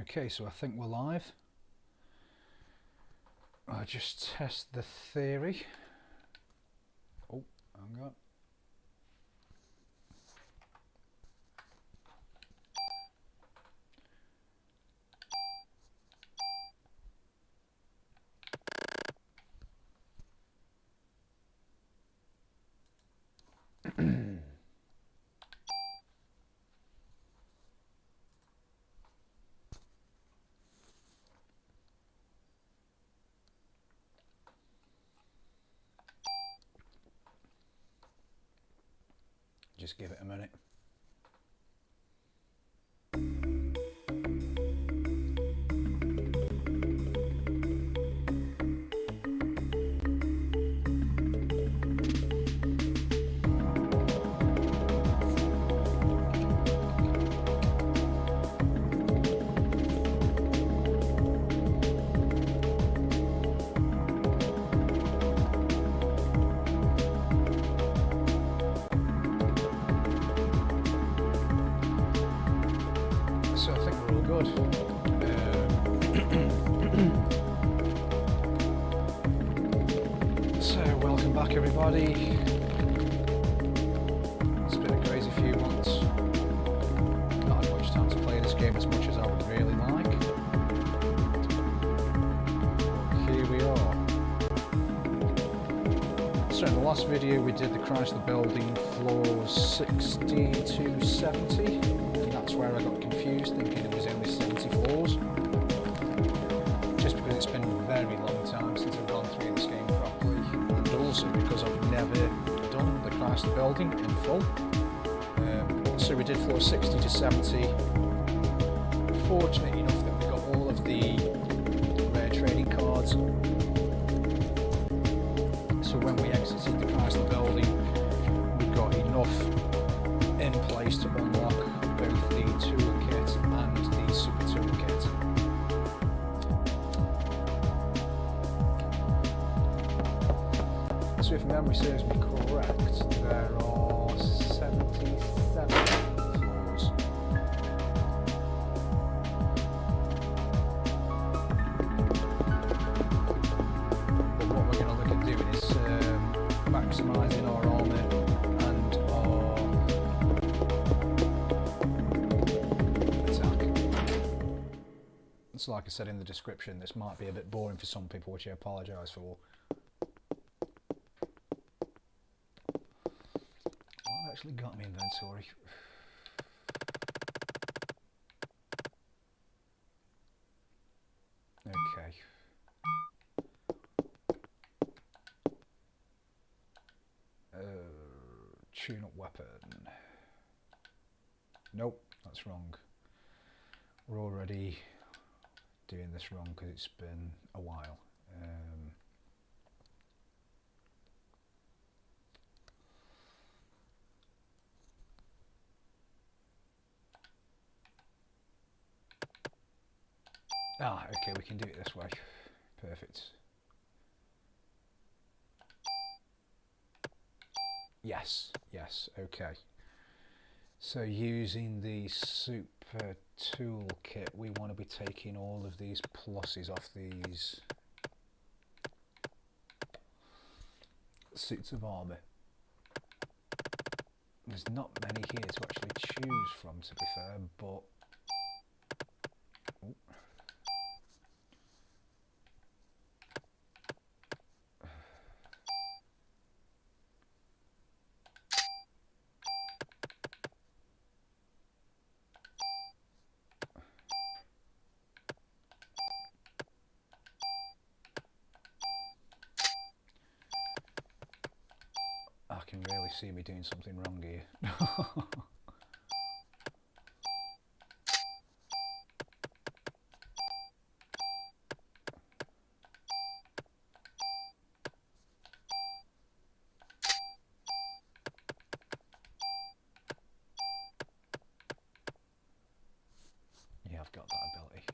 Okay, so I think we're live. I'll just test the theory. Oh, hang on. Just give it a minute. So I think we're all good. So welcome back everybody. It's been a crazy few months. Not had much time to play this game as much as I would really like. Here we are. So in the last video we did the Chrysler Building floors 60 to 70. That's where I got confused, thinking it was only 70 floors. Just because it's been a very long time since I've gone through this game properly, and also because I've never done the Chrysler Building in full. So we did floor 60 to 70. Fortunate enough that we got all of the rare trading cards. So when we exited the Chrysler Building, we got enough in place to unlock both the toolkit and the super toolkit. So if memory serves me correct, there are 77 floors. But what we're going to look at doing is maximising our armour and our so like I said in the description, this might be a bit boring for some people, which I apologise for. I've actually got my inventory. Okay. Tune-up weapon. Nope, that's wrong. We're already doing this wrong because it's been a while. Okay, we can do it this way. Perfect. Yes, okay. So using the super toolkit, we want to be taking all of these pluses off these suits of armour. There's not many here to actually choose from, to be fair, but ooh. I can really see me doing something wrong here. Yeah, I've got that ability.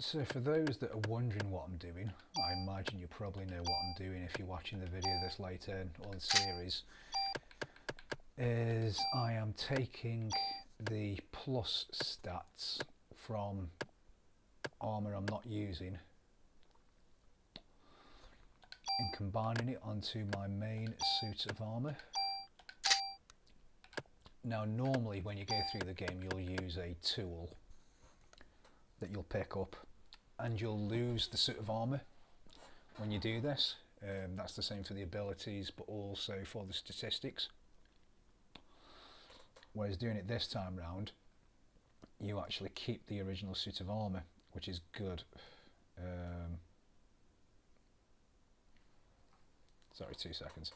So for those that are wondering what I'm doing, I imagine you probably know what I'm doing if you're watching the video this later or the series, is I am taking the plus stats from armour I'm not using and combining it onto my main suit of armour. Now normally when you go through the game you'll use a tool that you'll pick up and you'll lose the suit of armour when you do this. That's the same for the abilities but also for the statistics. Whereas doing it this time round, you actually keep the original suit of armour, which is good. Sorry, 2 seconds.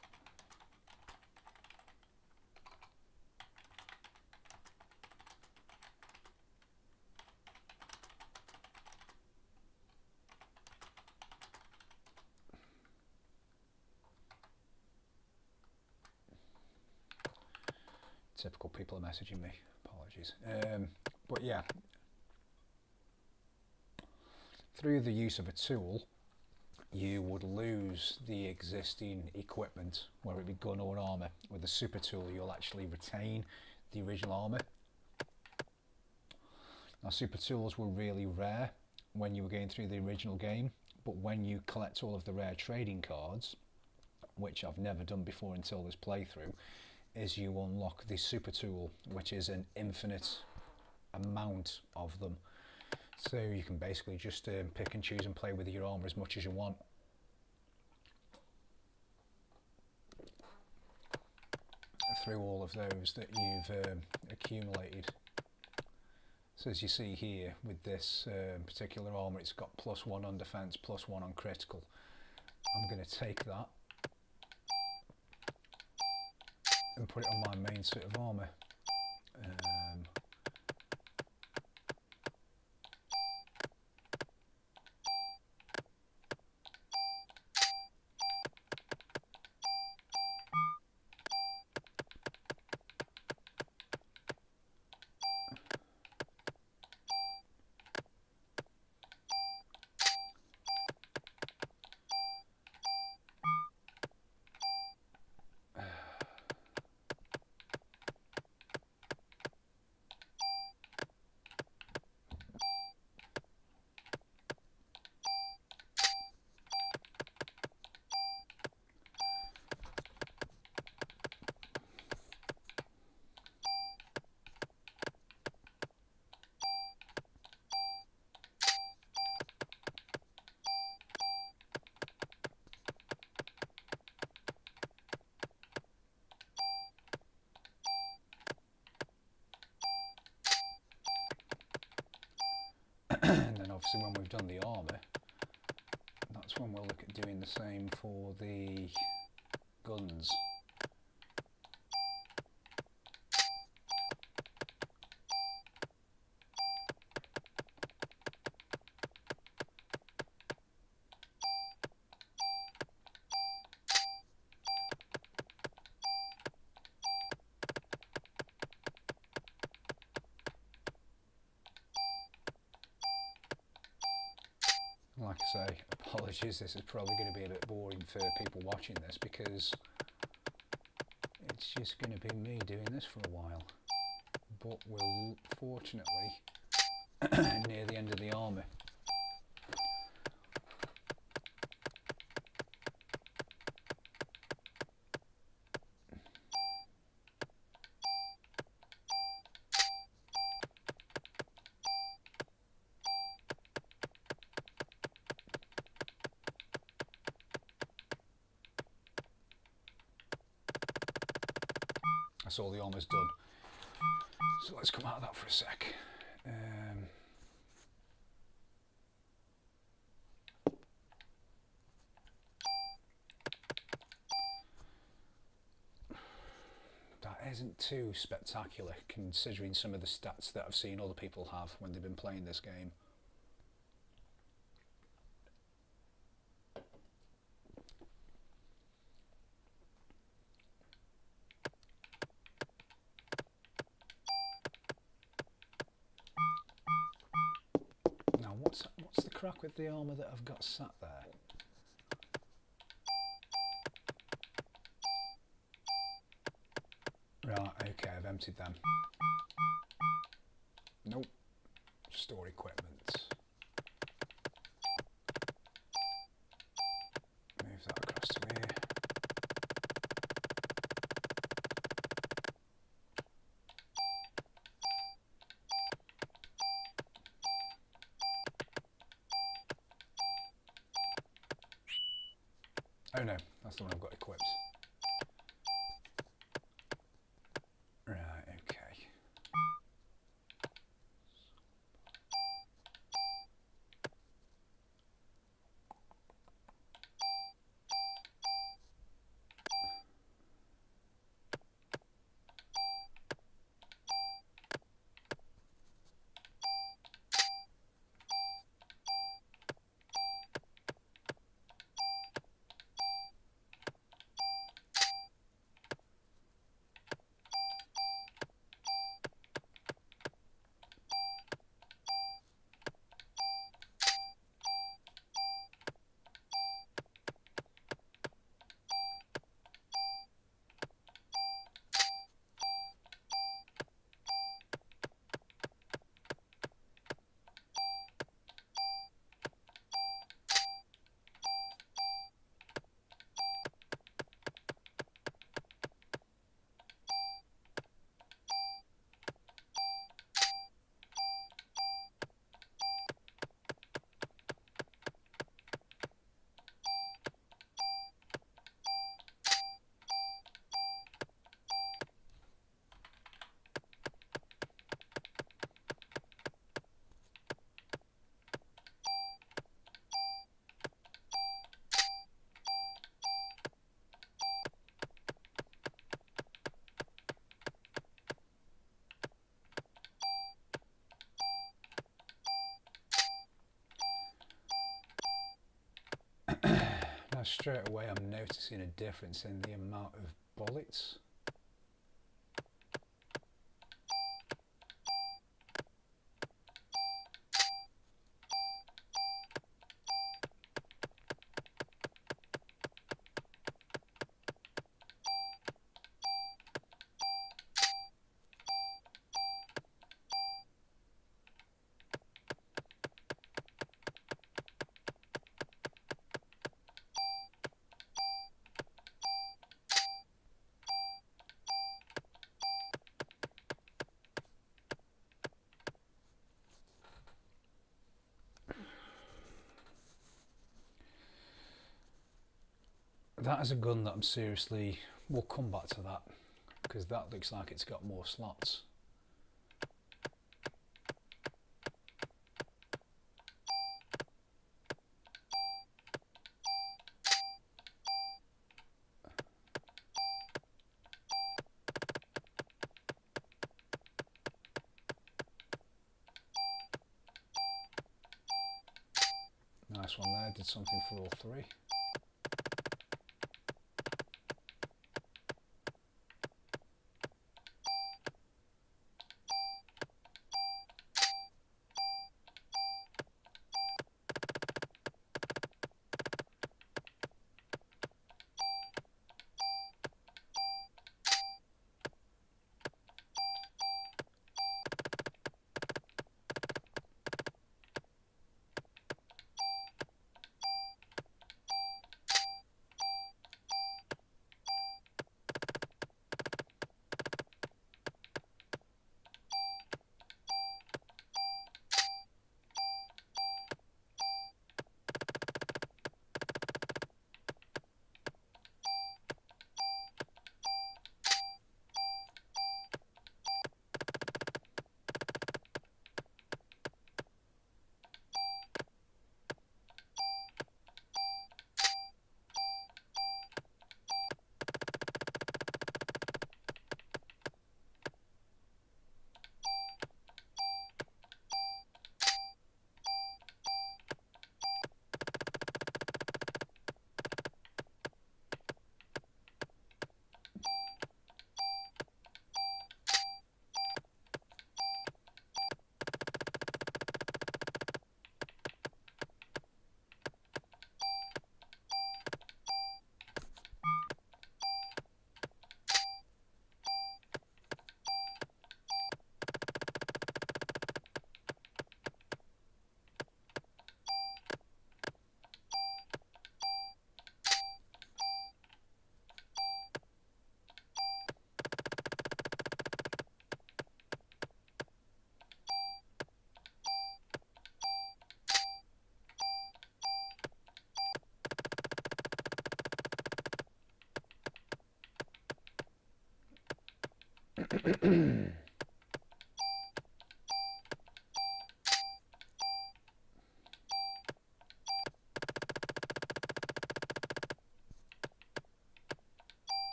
Typical people are messaging me, apologies. But yeah, through the use of a tool, you would lose the existing equipment, whether it be gun or armour. With a super tool, you'll actually retain the original armour. Now, super tools were really rare when you were going through the original game, but when you collect all of the rare trading cards, which I've never done before until this playthrough, is you unlock the super tool, which is an infinite amount of them. So you can basically just pick and choose and play with your armour as much as you want. Through all of those that you've accumulated. So as you see here with this particular armour, it's got +1 on defence, +1 on critical. I'm going to take that and put it on my main suit of armour. And then obviously when we've done the armour, that's when we'll look at doing the same for the guns. Like I say, apologies, this is probably going to be a bit boring for people watching this because it's just going to be me doing this for a while. But we're fortunately near the end of the armour. That's all the armour's done. So let's come out of that for a sec. That isn't too spectacular considering some of the stats that I've seen other people have when they've been playing this game. Now what's What's the crack with the armour that I've got sat there? Right, okay, I've emptied them. Nope. Store equipment. Move that across to here. Oh no, that's the one I've got equipped. Right, okay. Now straight away I'm noticing a difference in the amount of bullets. That is a gun that I'm seriously, we'll come back to that, because that looks like it's got more slots. Nice one there, did something for all three.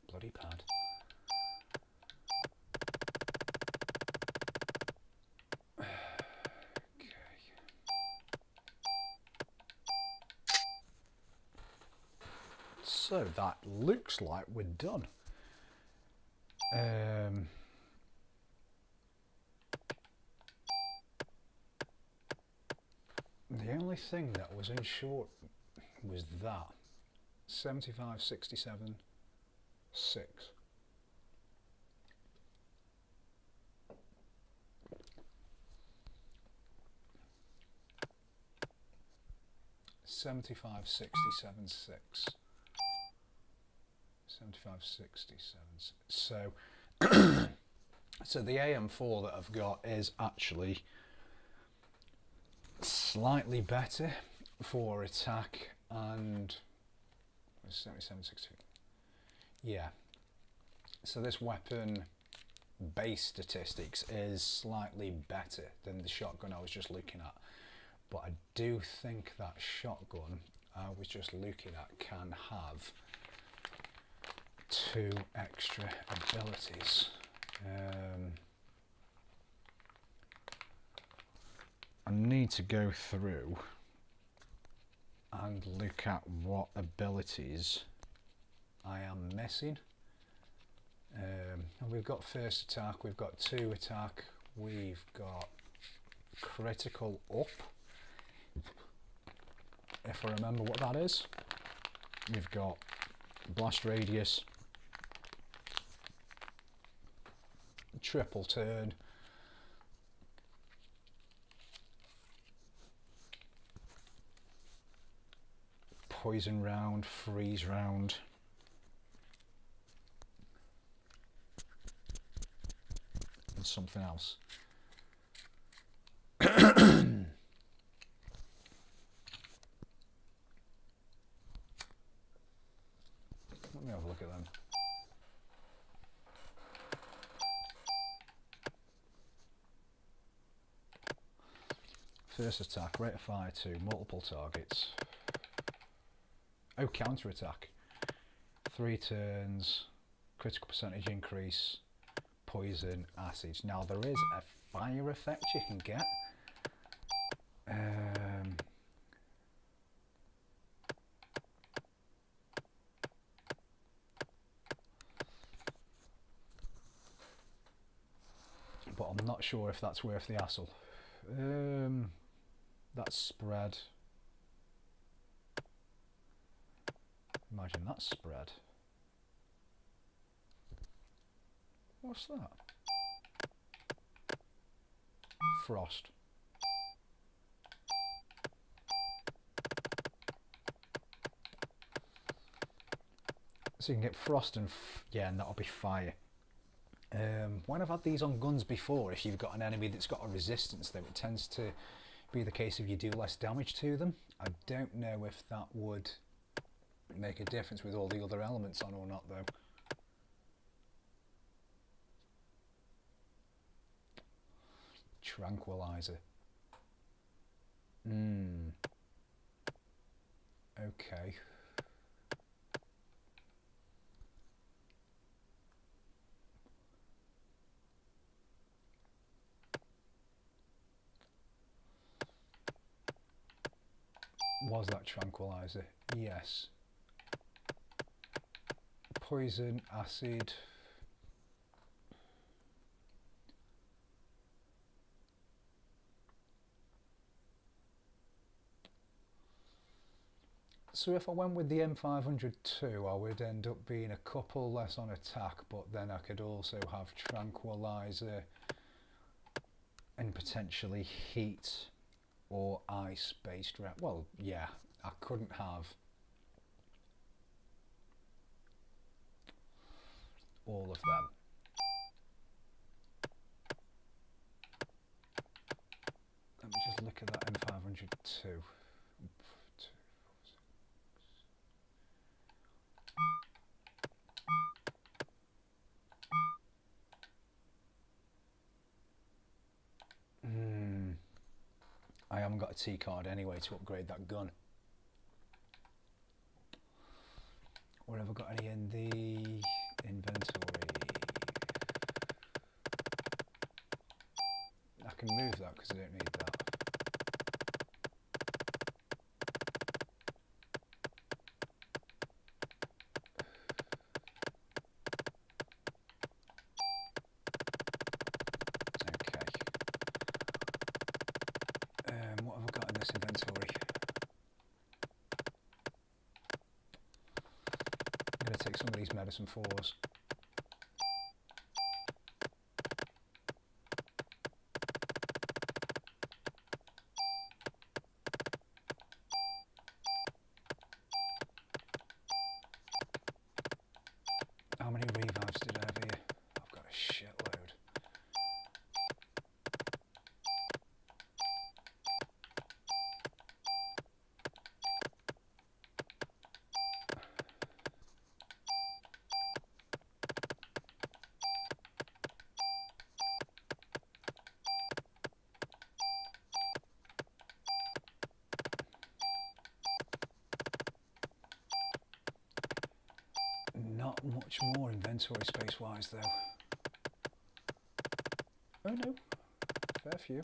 Bloody pad. So that looks like we're done. The only thing that was unsure was that 75, 67, 6. $75, 67, 6. 75, 67. So, so the AM4 that I've got is actually slightly better for attack and 77, 62. Yeah. So this weapon base statistics is slightly better than the shotgun I was just looking at. But I do think that shotgun I was just looking at can have 2 extra abilities. I need to go through and look at what abilities I am missing. And we've got first attack, we've got 2 attack, we've got critical up, if I remember what that is. We've got blast radius, triple turn, poison round, freeze round, and something else. Let me have a look at them. First attack, rate of fire 2, multiple targets. Oh, counter attack. 3 turns, critical percentage increase, poison, acid. Now there is a fire effect you can get. But I'm not sure if that's worth the hassle. That's spread. Imagine that spread. What's that? Frost. So you can get frost and yeah, and that'll be fire. When I've had these on guns before, if you've got an enemy that's got a resistance, though, it tends to be the case if you do less damage to them. I don't know if that would make a difference with all the other elements on or not, though. Tranquilizer. Okay. Was that tranquilizer? Yes. Poison, acid. So if I went with the M502, I would end up being a couple less on attack, but then I could also have tranquilizer and potentially heat or ice based round. Well, yeah, I couldn't have all of them. Let me just look at that M502. haven't got a T card anyway to upgrade that gun. Or have I got any in the inventory? I can move that because I don't need that. What have I got in this inventory? I'm going to take some of these medicine 4s. How many revives did I have here? I've got a shitload. Not much more inventory space wise though. Oh no, fair few.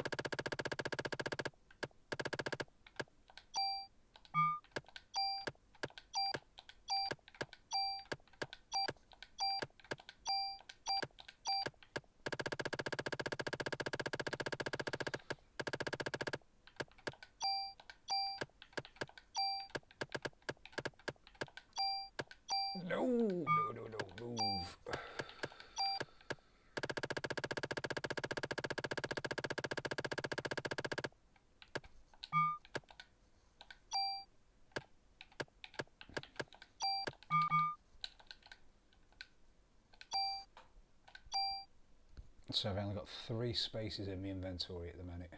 No, move. So I've only got 3 spaces in my inventory at the minute.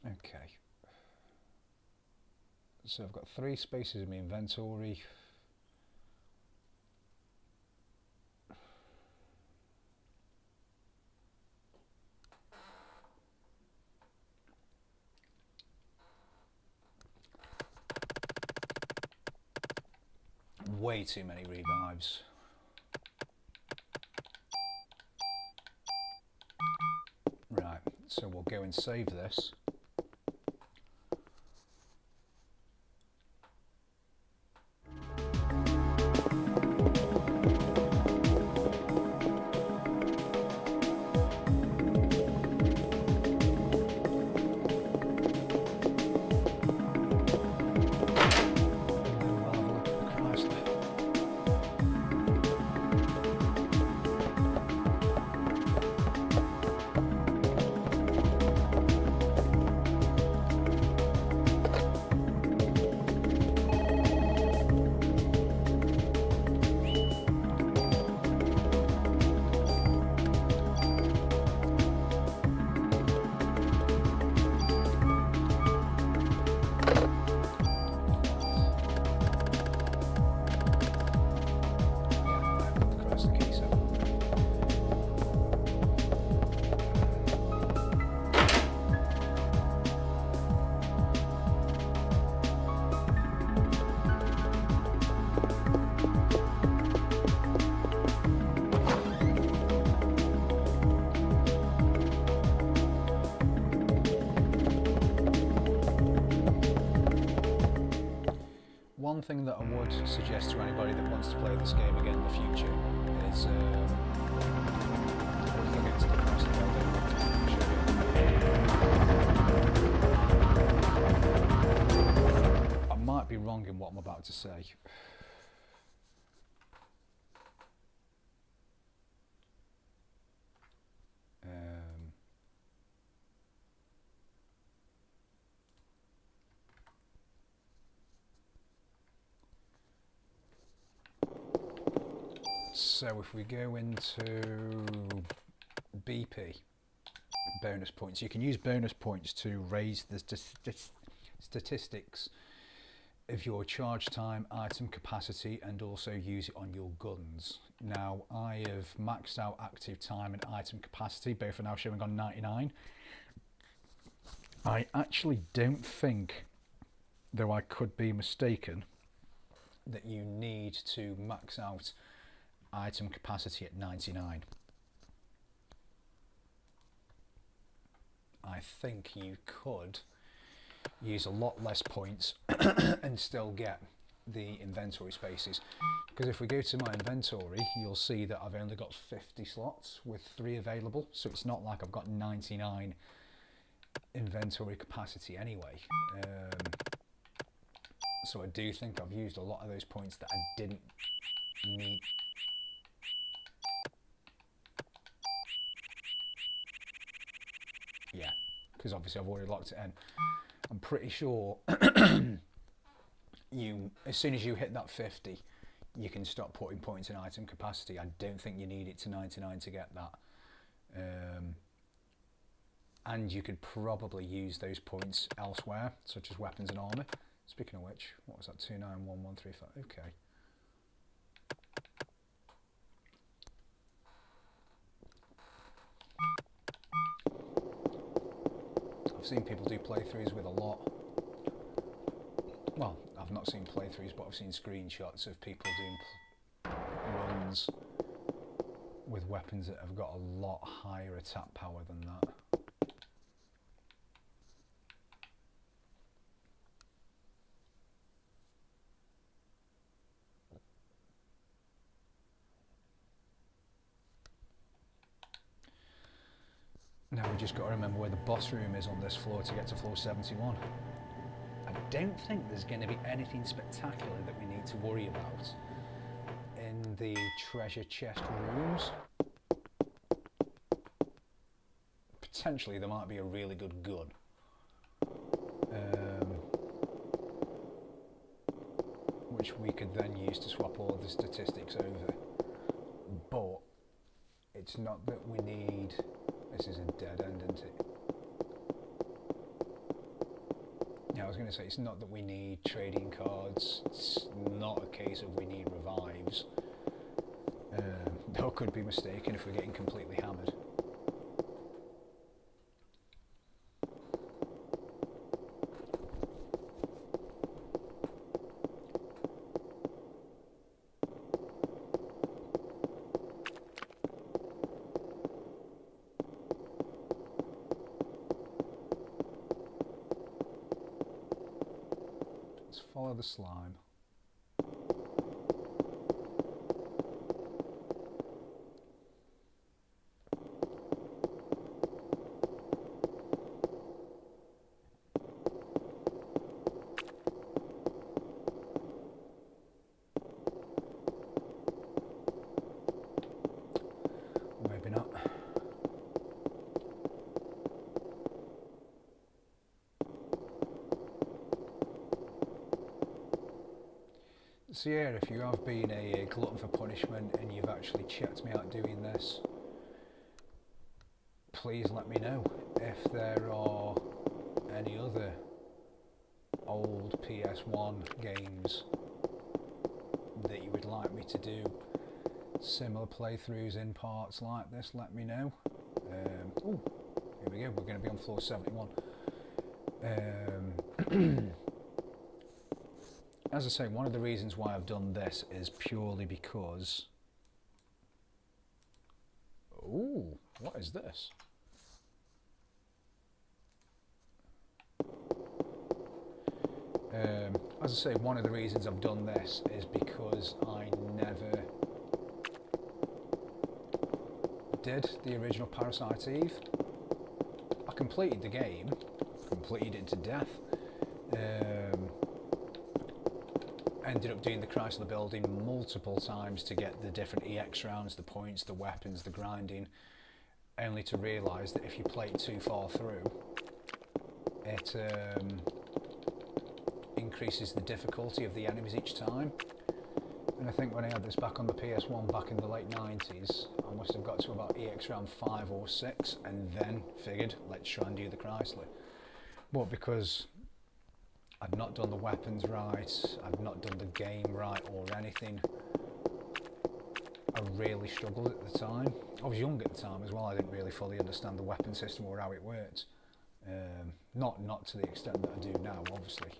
Okay. So I've got 3 spaces in my inventory. Way too many revives. Right, so we'll go and save this. One thing that I would suggest to anybody that wants to play this game again in the future is what if I get to the Chrysler Building? I might be wrong in what I'm about to say. So if we go into BP, bonus points, you can use bonus points to raise the statistics of your charge time, item capacity, and also use it on your guns. Now, I have maxed out active time and item capacity, both are now showing on 99. I actually don't think, though I could be mistaken, that you need to max out item capacity at 99. I think you could use a lot less points and still get the inventory spaces, because if we go to my inventory, you'll see that I've only got 50 slots with 3 available, so it's not like I've got 99 inventory capacity anyway. So I do think I've used a lot of those points that I didn't need. Yeah, because obviously I've already locked it in. I'm pretty sure as soon as you hit that 50, you can stop putting points in item capacity. I don't think you need it to 99 to get that. And you could probably use those points elsewhere, such as weapons and armour. Speaking of which, what was that? 291135. Okay. I've seen people do playthroughs with a lot. Well, I've not seen playthroughs, but I've seen screenshots of people doing runs with weapons that have got a lot higher attack power than that. Now we just got to remember where the boss room is on this floor to get to floor 71. I don't think there's going to be anything spectacular that we need to worry about in the treasure chest rooms. Potentially there might be a really good gun. Which we could then use to swap all of the statistics over. But it's not that we need... This is a dead end, isn't it? Yeah, I was going to say, it's not that we need trading cards. It's not a case of we need revives. Though I could be mistaken if we're getting completely hammered. Follow the slime. Maybe not. So yeah, if you have been a glutton for punishment and you've actually checked me out doing this, please let me know. If there are any other old PS1 games that you would like me to do similar playthroughs in parts like this, let me know. Oh, here we go, we're going to be on floor 71. As I say, one of the reasons why I've done this is purely because... Ooh, what is this? As I say, one of the reasons I've done this is because I never did the original Parasite Eve. I completed the game, completed it to death. Ended up doing the Chrysler Building multiple times to get the different EX rounds, the points, the weapons, the grinding, only to realise that if you play it too far through, it increases the difficulty of the enemies each time. And I think when I had this back on the PS1 back in the late 90s, I must have got to about EX round 5 or 6 and then figured, let's try and do the Chrysler. But because I'd not done the weapons right, I'd not done the game right or anything. I really struggled at the time. I was young at the time as well, I didn't really fully understand the weapon system or how it worked. Not to the extent that I do now, obviously.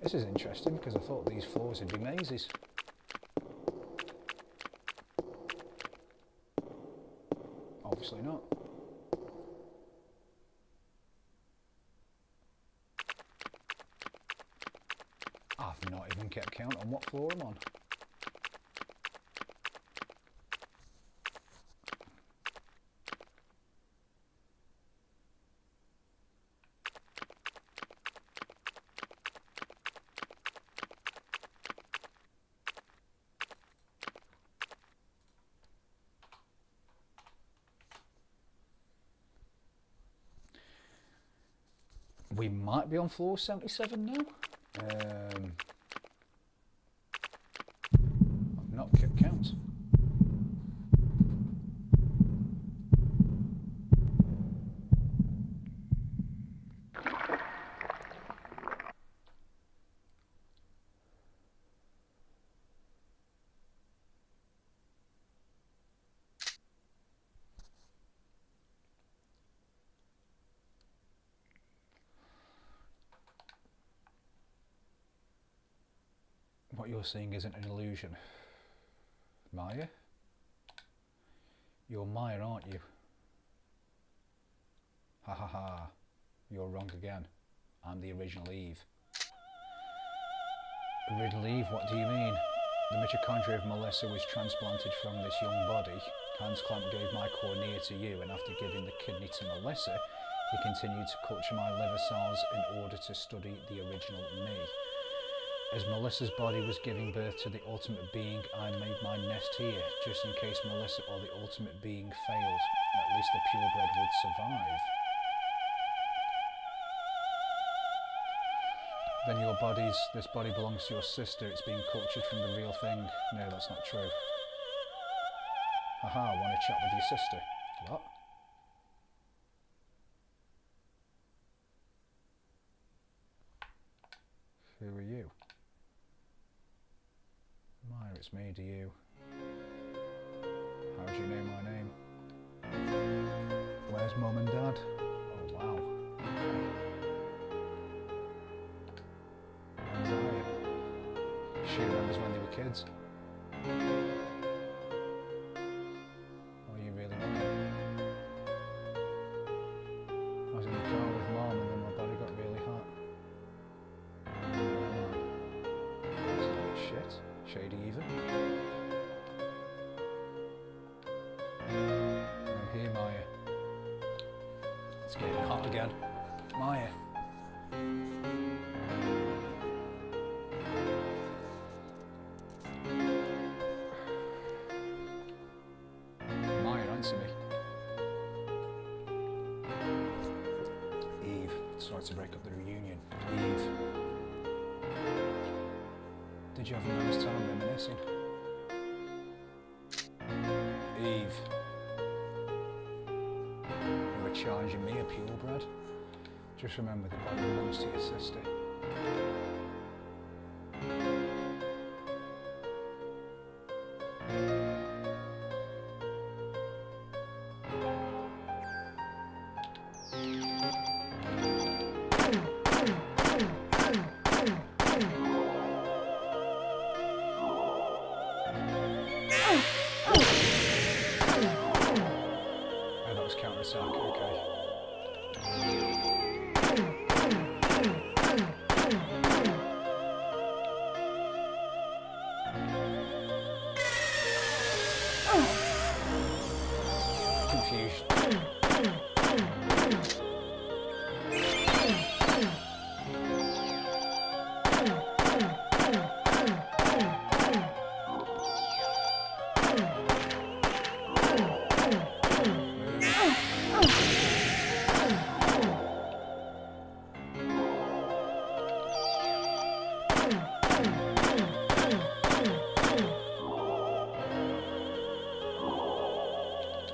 This is interesting because I thought these floors would be mazes. Obviously not. I've not even kept count on what floor I'm on. We might be on floor 77 now. I've not kept count. What you're seeing isn't an illusion. Maya? You're Maya, aren't you? Ha ha ha. You're wrong again. I'm the original Eve. Original Eve? What do you mean? The mitochondria of Melissa was transplanted from this young body. Hans Clamp gave my cornea to you, and after giving the kidney to Melissa, he continued to culture my liver cells in order to study the original me. As Melissa's body was giving birth to the ultimate being, I made my nest here, just in case Melissa or the ultimate being failed. At least the purebred would survive. Then this body belongs to your sister, it's being cultured from the real thing. No, that's not true. Haha, want to chat with your sister? What? Who are you? Maya, it's me, do you? How do you know my name? Where's Mum and Dad? Oh wow. Okay. Where's Aya? She remembers when they were kids. Are you really looking? I was in the car with Mum and then my body got really hot. Shit. Shady even. I'm here, Maya. It's getting hot again. Maya. Maya, answer me. Eve. Sorry to break up the reunion. Eve. Did you have a nice time reminiscing? Eve. You were challenging me, a purebred. Just remember the body belongs to your sister. Okay. Confused.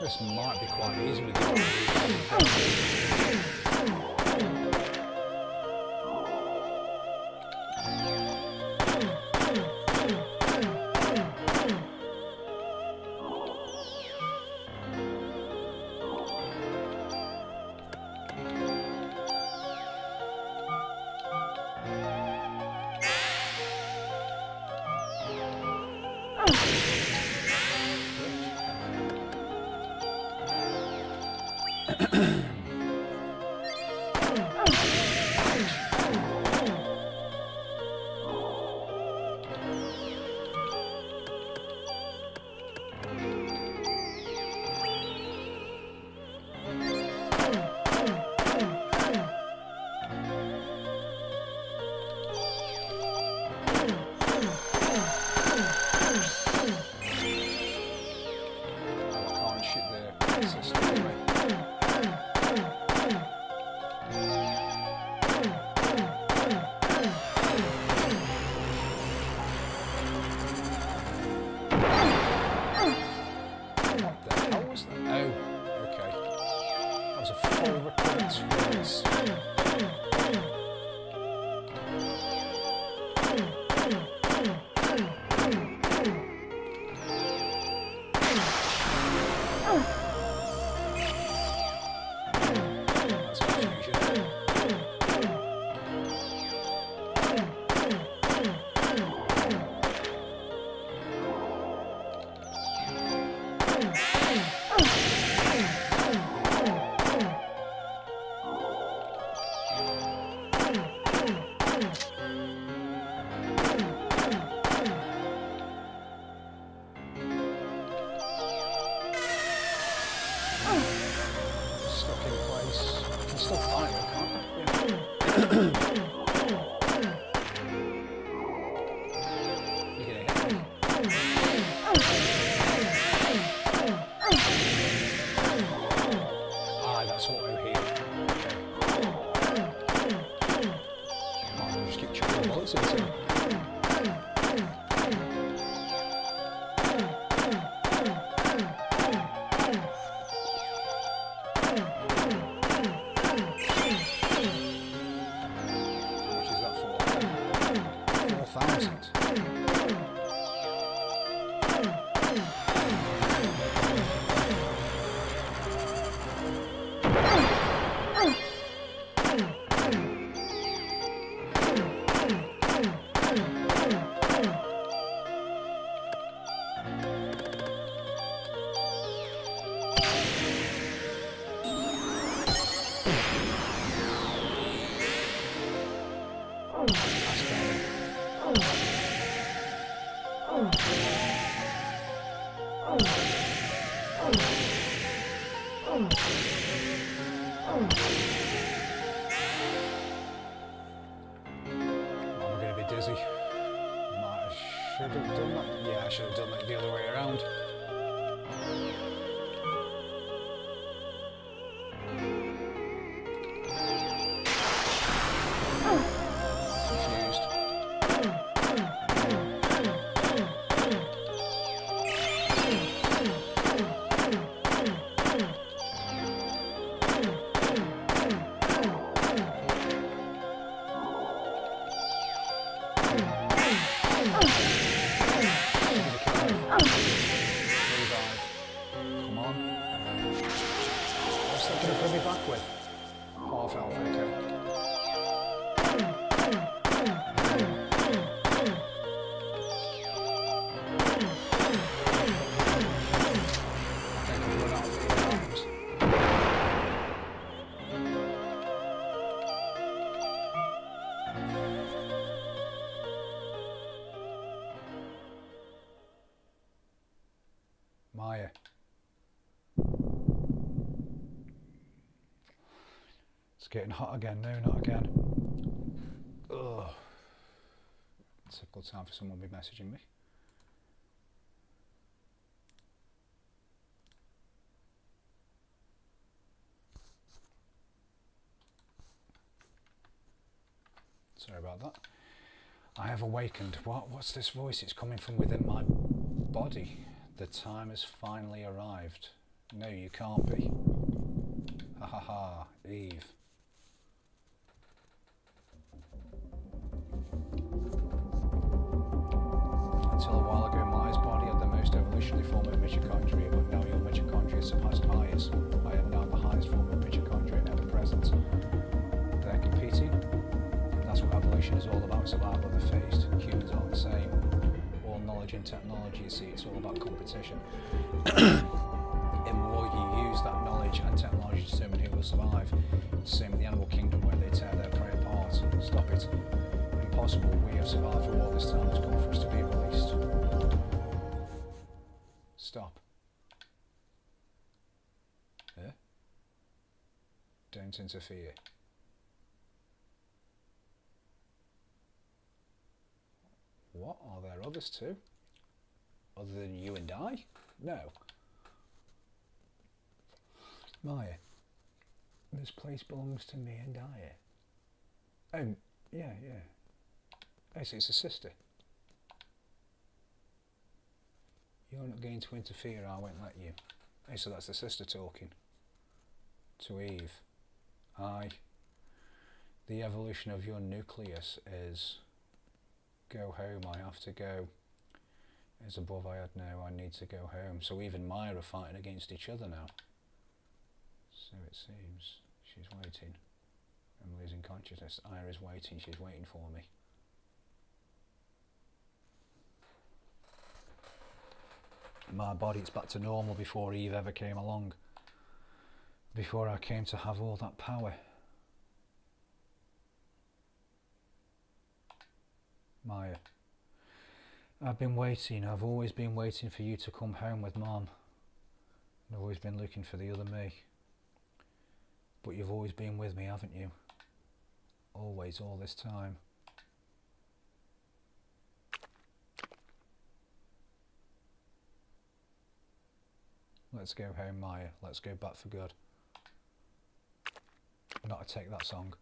This might be quite easy with you. Should have done it the other way around. Confused. Maya. It's getting hot again. No, not again. Ugh. Typical time for someone to be messaging me. Sorry about that. I have awakened. What's this voice? It's coming from within my body. The time has finally arrived. No, you can't be. Ha ha ha, Eve. Until a while ago, Maya's body had the most evolutionary form of mitochondria, but now your mitochondria surpassed Maya's. I am now the highest form of mitochondria ever present. They're competing. That's what evolution is all about. Survival of the fittest. Humans aren't the same. All knowledge and technology, you see, it's all about competition. The more you use that knowledge and technology to determine who will survive. It's the same with the animal kingdom where they tear their prey apart. Stop it. Impossible. We have survived for all this time. It's come for us to be released. Stop. Yeah? Don't interfere. What? Are there others too? Other than you and I? No. Maya, this place belongs to me and I. Oh, yeah. Oh, so it's a sister. You're not going to interfere, I won't let you. Oh, so that's the sister talking. To Eve. Aye. The evolution of your nucleus is... Go home, I have to go. As above I had now, I need to go home. So even Maya are fighting against each other now. So it seems. She's waiting. I'm losing consciousness. Ira's waiting, she's waiting for me. My body, it's back to normal before Eve ever came along. Before I came to have all that power. Maya, I've been waiting. I've always been waiting for you to come home with Mom. I've always been looking for the other me. But you've always been with me, haven't you? Always, all this time. Let's go home, Maya. Let's go back for good. Not to take that song.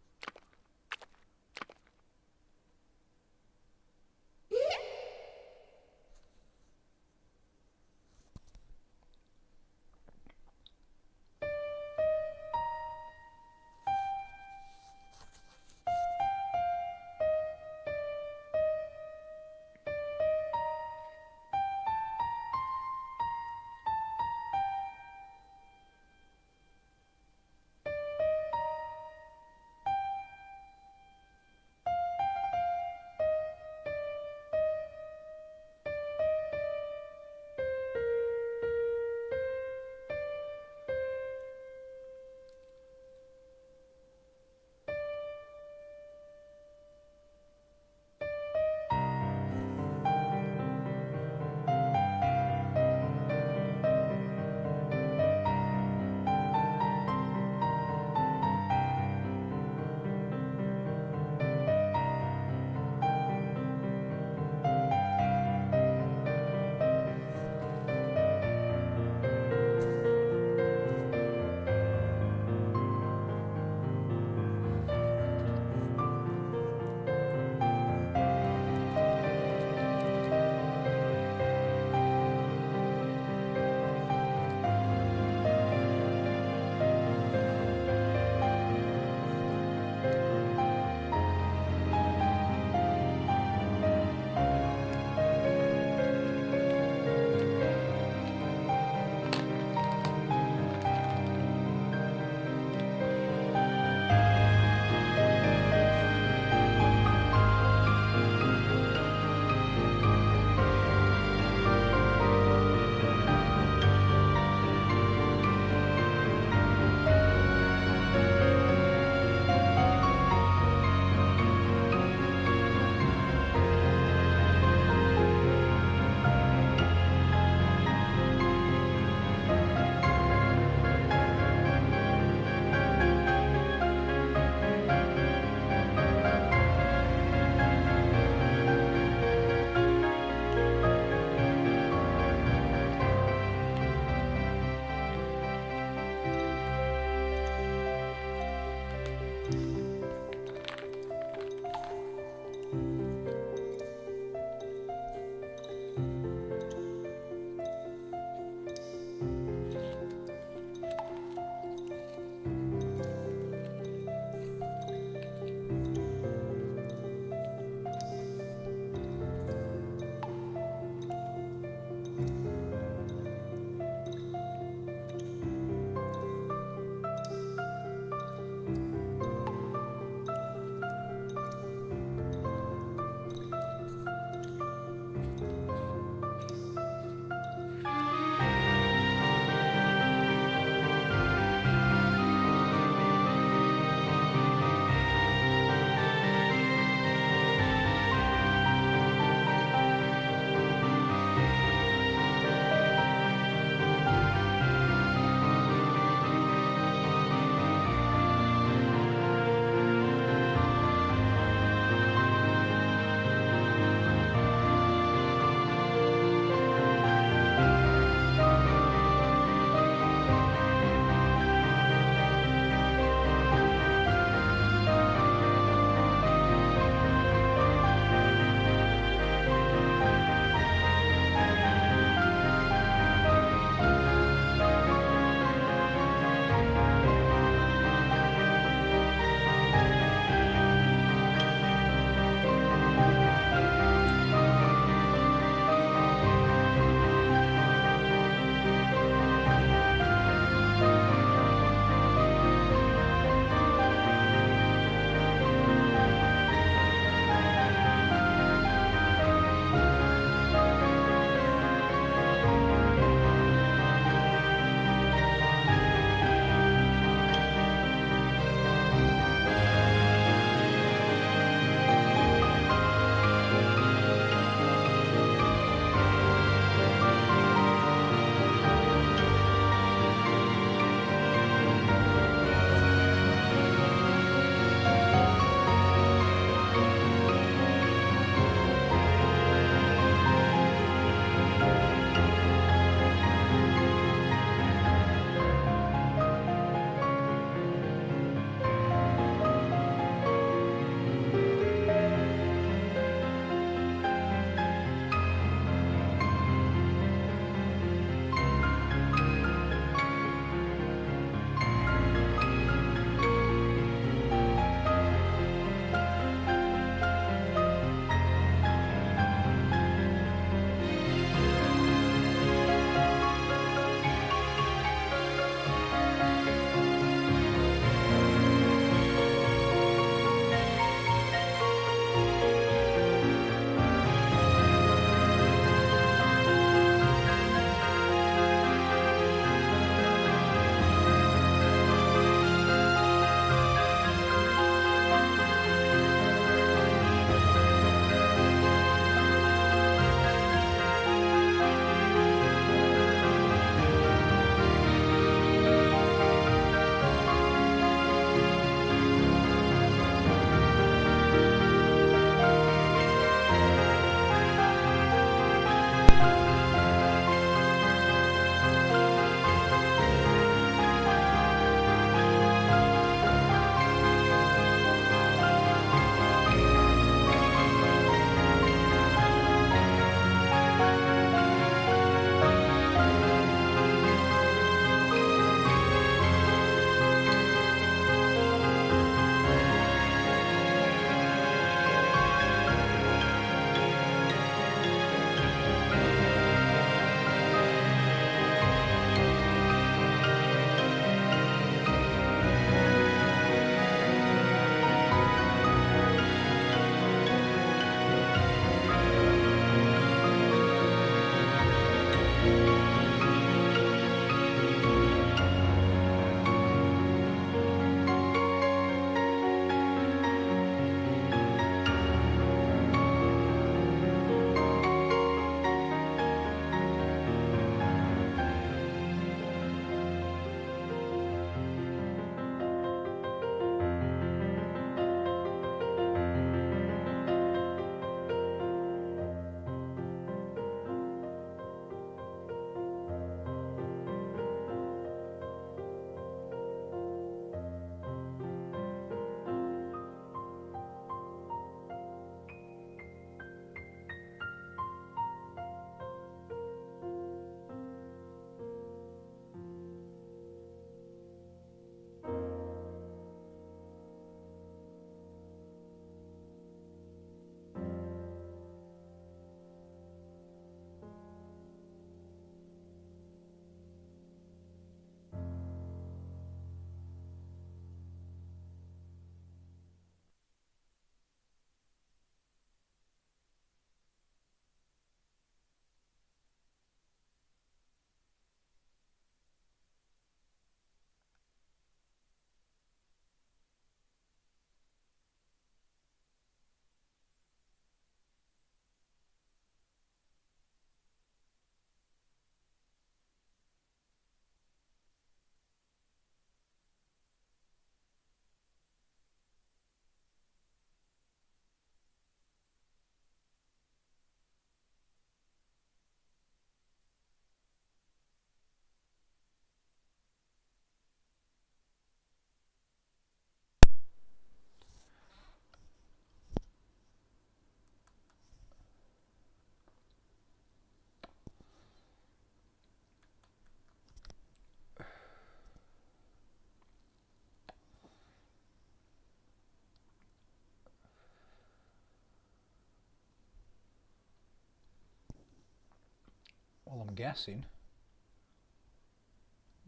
I'm guessing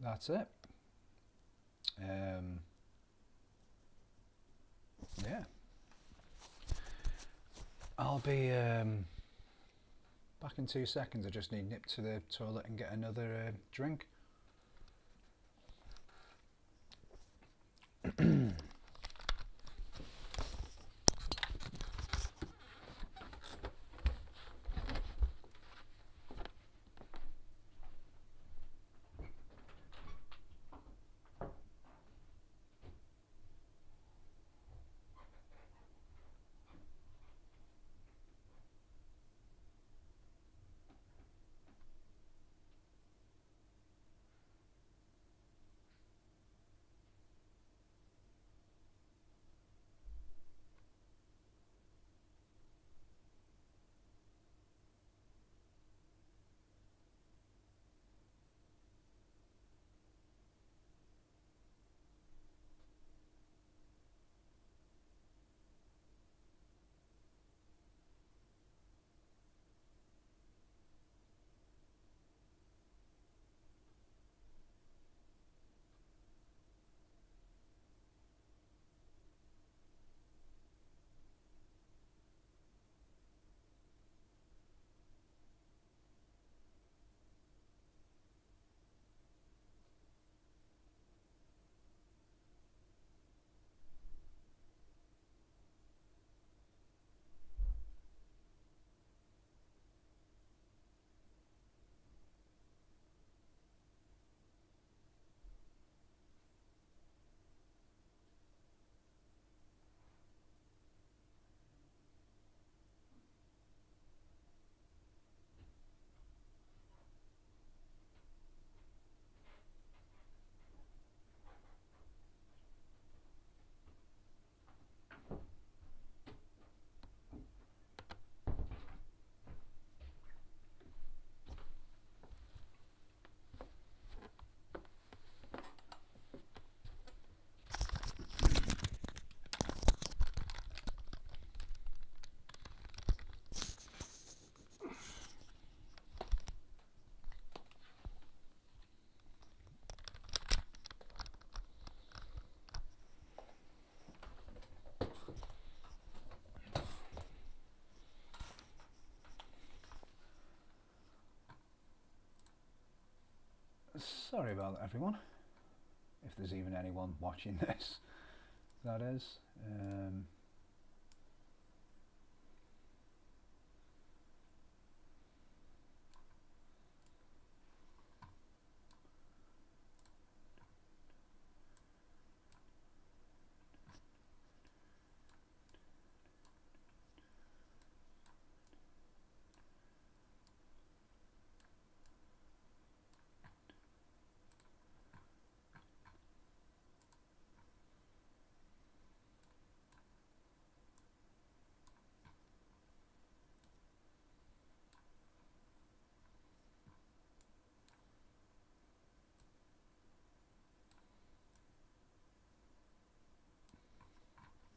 that's it. Yeah, I'll be back in 2 seconds. I just need to nip to the toilet and get another drink. Sorry about that, everyone, if there's even anyone watching this, that is.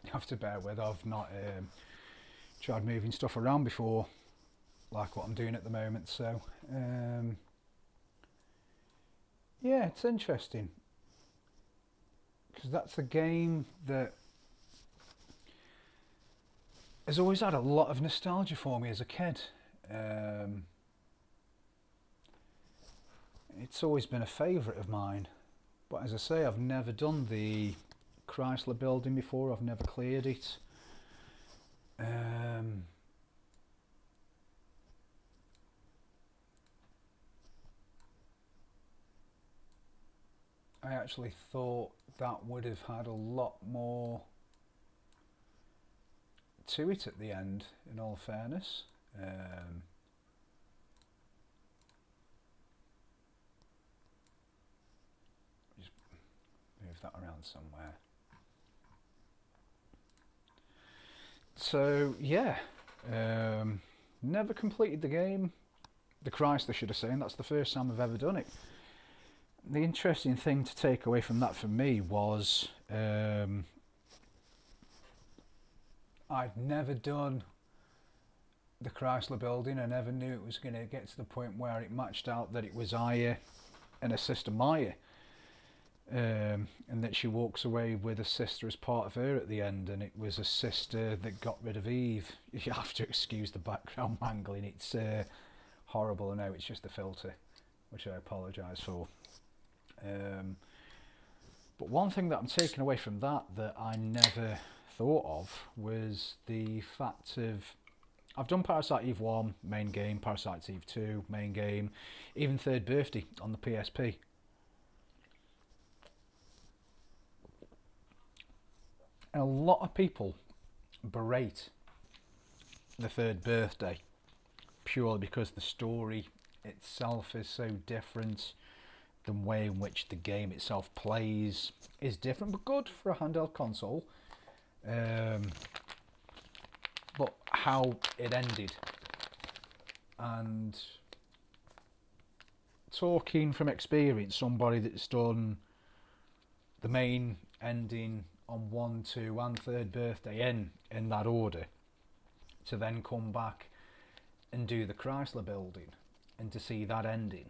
You have to bear with, I've not tried moving stuff around before, like what I'm doing at the moment, so yeah, it's interesting, because that's a game that has always had a lot of nostalgia for me as a kid. It's always been a favourite of mine, but as I say, I've never done the Chrysler Building before. I've never cleared it. I actually thought that would have had a lot more to it at the end, in all fairness. Just move that around somewhere. So yeah, never completed the game, the Chrysler should have said. That's the first time I've ever done it. The interesting thing to take away from that for me was I'd never done the Chrysler Building. I never knew it was going to get to the point where it matched out that it was Aya and her sister Maya, and that she walks away with a sister as part of her at the end, and it was a sister that got rid of Eve. You have to excuse the background mangling, it's horrible. I know, it's just the filter, which I apologise for. But one thing that I'm taking away from that I never thought of was the fact of, I've done Parasite Eve 1 main game, Parasite Eve 2 main game, even Third Birthday on the PSP. And a lot of people berate the Third Birthday purely because the story itself is so different. The way in which the game itself plays is different, but good for a handheld console. But how it ended, and talking from experience, somebody that's done the main ending on 1, 2 and Third Birthday in that order, to then come back and do the Chrysler Building and to see that ending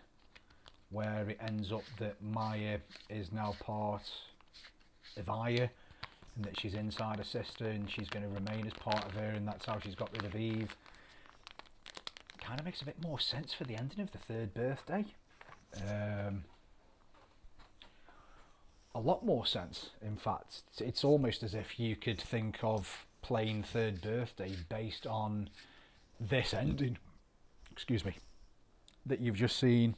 where it ends up that Maya is now part of Aya, and that she's inside her sister and she's going to remain as part of her, and that's how she's got rid of Eve. Kind of makes a bit more sense for the ending of the Third Birthday. A lot more sense, in fact. It's almost as if you could think of playing Third Birthday based on this ending, excuse me, that you've just seen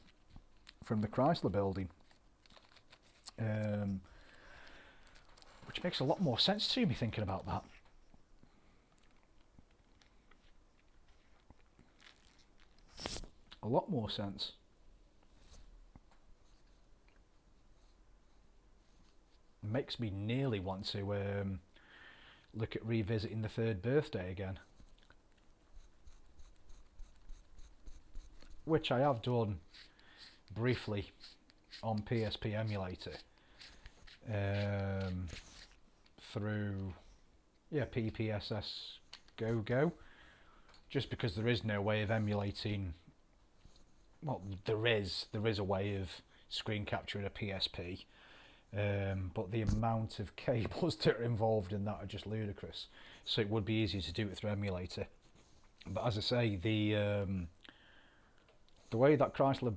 from the Chrysler Building, which makes a lot more sense to me thinking about that. A lot more sense. Makes me nearly want to look at revisiting the Third Birthday again, which I have done briefly on PSP emulator, through PPSS Go, just because there is no way of emulating. Well, there is a way of screen capturing a PSP, but the amount of cables that are involved in that are just ludicrous. So it would be easier to do it through emulator. But as I say, the way that Chrysler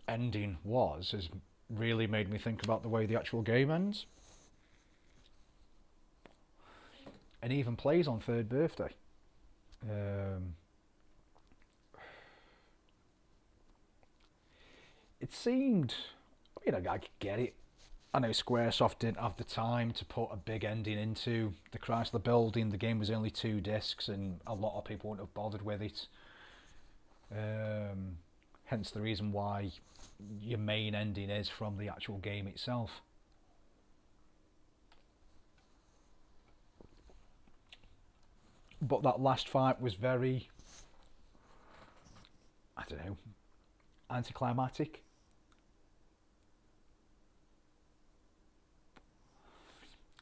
ending has really made me think about the way the actual game ends, and even plays on Third Birthday. It seemed, I could get it. I know Squaresoft didn't have the time to put a big ending into the Chrysler Building. The game was only 2 discs, and a lot of people wouldn't have bothered with it. Hence the reason why your main ending is from the actual game itself. But that last fight was very, I don't know, anticlimactic.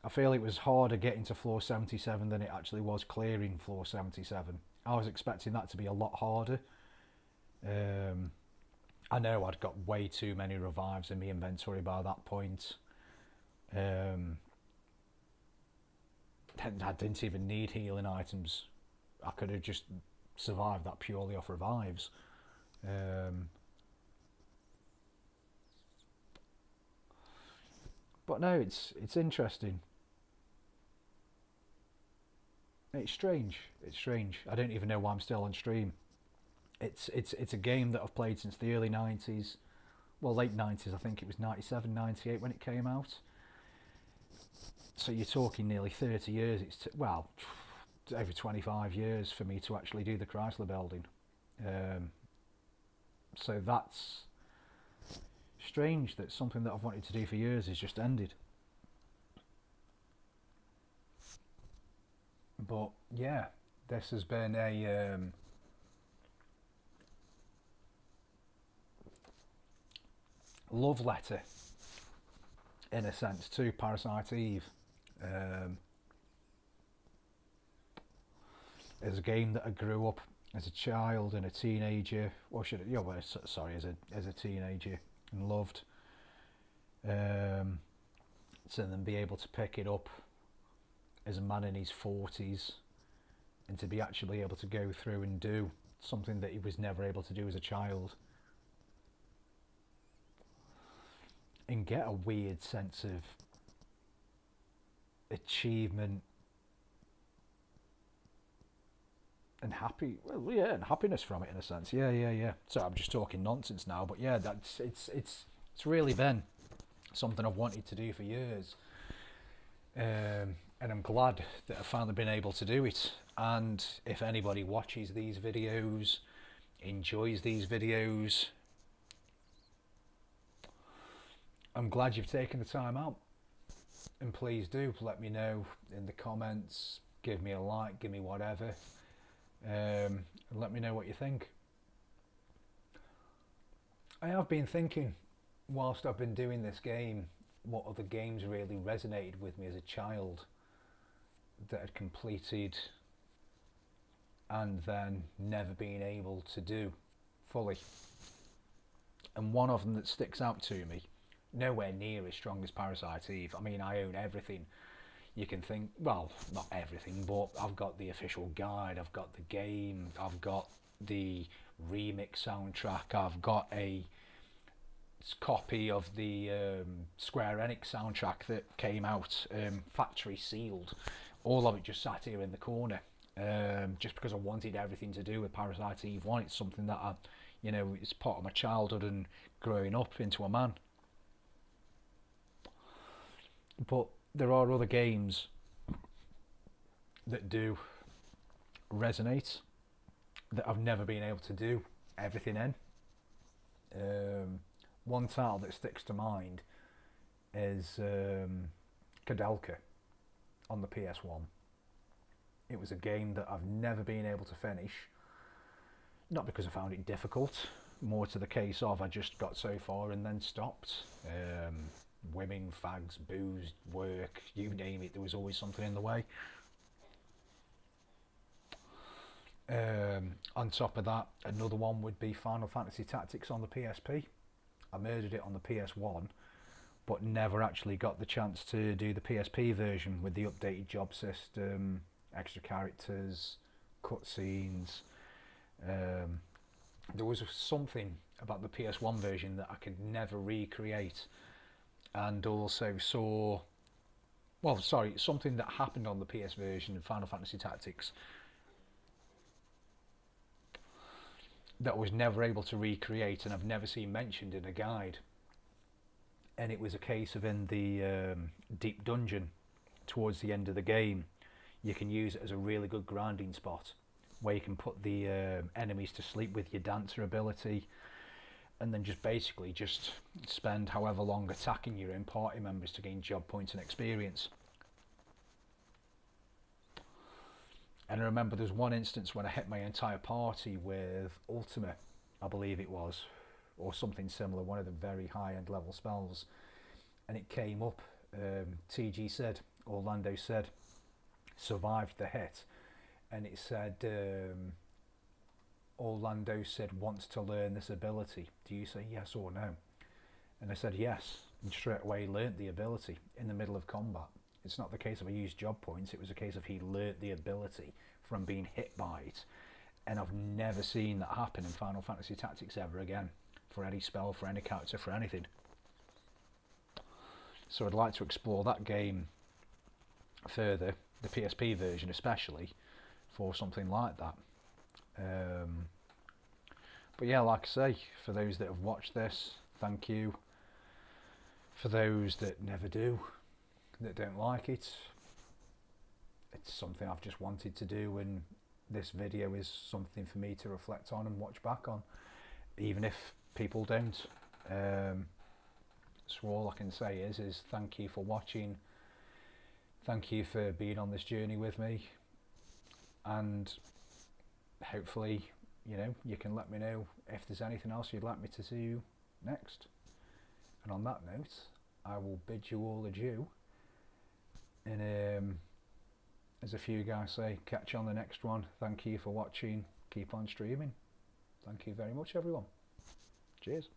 I feel it was harder getting to floor 77 than it actually was clearing floor 77. I was expecting that to be a lot harder. I know I'd got way too many revives in my inventory by that point. I didn't even need healing items. I could have just survived that purely off revives. But no, it's interesting. It's strange. It's strange. I don't even know why I'm still on stream. It's a game that I've played since the early 90s. Well, late 90s, I think it was 97, 98 when it came out. So you're talking nearly 30 years. It's well, over 25 years for me to actually do the Chrysler Building. So that's strange that something that I've wanted to do for years has just ended. But yeah, this has been a love letter, in a sense, to Parasite Eve. It's a game that I grew up as a child and a teenager, or should it, yeah, well, sorry, as a teenager, and loved, to then be able to pick it up as a man in his 40s, and to be actually able to go through and do something that he was never able to do as a child, and get a weird sense of achievement and and happiness from it, in a sense. Yeah. So I'm just talking nonsense now, but yeah, that's it's really been something I've wanted to do for years, and I'm glad that I've finally been able to do it. And if anybody watches these videos, enjoys these videos, I'm glad you've taken the time out. And please do let me know in the comments, give me a like, give me whatever, and let me know what you think. I have been thinking, whilst I've been doing this game, what other games really resonated with me as a child that had completed and then never been able to do fully. And one of them that sticks out to me, nowhere near as strong as Parasite Eve. I mean, I own everything you can think, well, not everything, but I've got the official guide, I've got the game, I've got the remix soundtrack, I've got a copy of the Square Enix soundtrack that came out, factory sealed. All of it just sat here in the corner, just because I wanted everything to do with Parasite Eve 1. It's something that I, it's part of my childhood and growing up into a man. But there are other games that do resonate that I've never been able to do everything in. One title that sticks to mind is Kadelka on the PS1. It was a game that I've never been able to finish, not because I found it difficult, more to the case of I just got so far and then stopped. Women, fags, booze, work, you name it, there was always something in the way. On top of that, another one would be Final Fantasy Tactics on the PSP. I murdered it on the PS1, but never actually got the chance to do the PSP version with the updated job system, extra characters, cutscenes. There was something about the PS1 version that I could never recreate. And also something that happened on the PS version of Final Fantasy Tactics that I was never able to recreate, and I've never seen mentioned in a guide. And it was a case of, in the deep dungeon towards the end of the game, you can use it as a really good grinding spot where you can put the enemies to sleep with your dancer ability, and then just basically just spend however long attacking your own party members to gain job points and experience. And I remember there's one instance when I hit my entire party with Ultimate, I believe it was, or something similar, one of the very high-end level spells, and it came up, TG said, Orlando said, survived the hit, and it said, Orlando said wants to learn this ability. Do you say yes or no? And I said yes, and straight away learnt the ability in the middle of combat. It's not the case of I used job points, it was a case of he learnt the ability from being hit by it. And I've never seen that happen in Final Fantasy Tactics ever again, for any spell, for any character, for anything. So I'd like to explore that game further, the PSP version especially, for something like that. But yeah, like I say, for those that have watched this, thank you. For those that never do, that don't like it, it's something I've just wanted to do, and this video is something for me to reflect on and watch back on, even if people don't. So all I can say is thank you for watching, thank you for being on this journey with me, and hopefully, you can let me know if there's anything else you'd like me to do next. And on that note, I will bid you all adieu, and as a few guys say, catch you on the next one. Thank you for watching. keep on streaming. Thank you very much, everyone. Cheers.